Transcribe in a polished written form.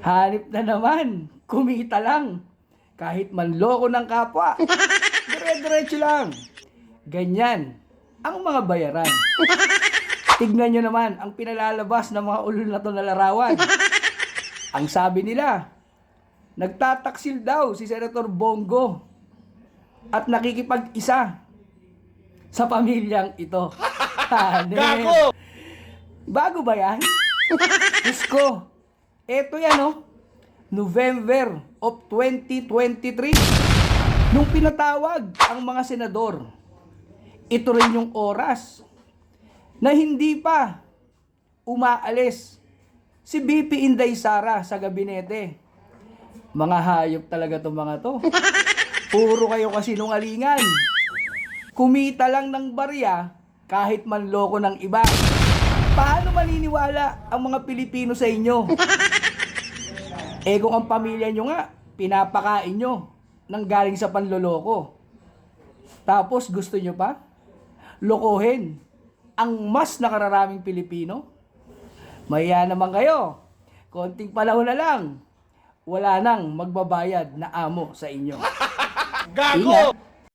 Hanip na naman, kumita lang. Kahit manloko ng kapwa, dire-diretso lang. Ganyan ang mga bayaran. Tignan nyo naman ang pinalalabas ng mga ulol na to na larawan. Ang sabi nila, nagtataksil daw si Senator Bongo at nakikipag-isa sa pamilyang ito. Gago! Bago ba yan? Diyos ko, eto yan oh, November of 2023. Nung pinatawag ang mga senador, ito rin yung oras na hindi pa umaalis si BP Inday Sara sa gabinete. Mga hayop talaga itong mga to. Puro kayo kasinungalingan. Kumita lang ng barya kahit manloko ng iba. Paano maniniwala ang mga Pilipino sa inyo? Kung ang pamilya nyo nga, pinapakain nyo nang galing sa panloloko. Tapos gusto nyo pa lokohin ang mas nakararaming Pilipino? Maya naman kayo. Konting panahon na lang, wala nang magbabayad na amo sa inyo. Gago! Ingat.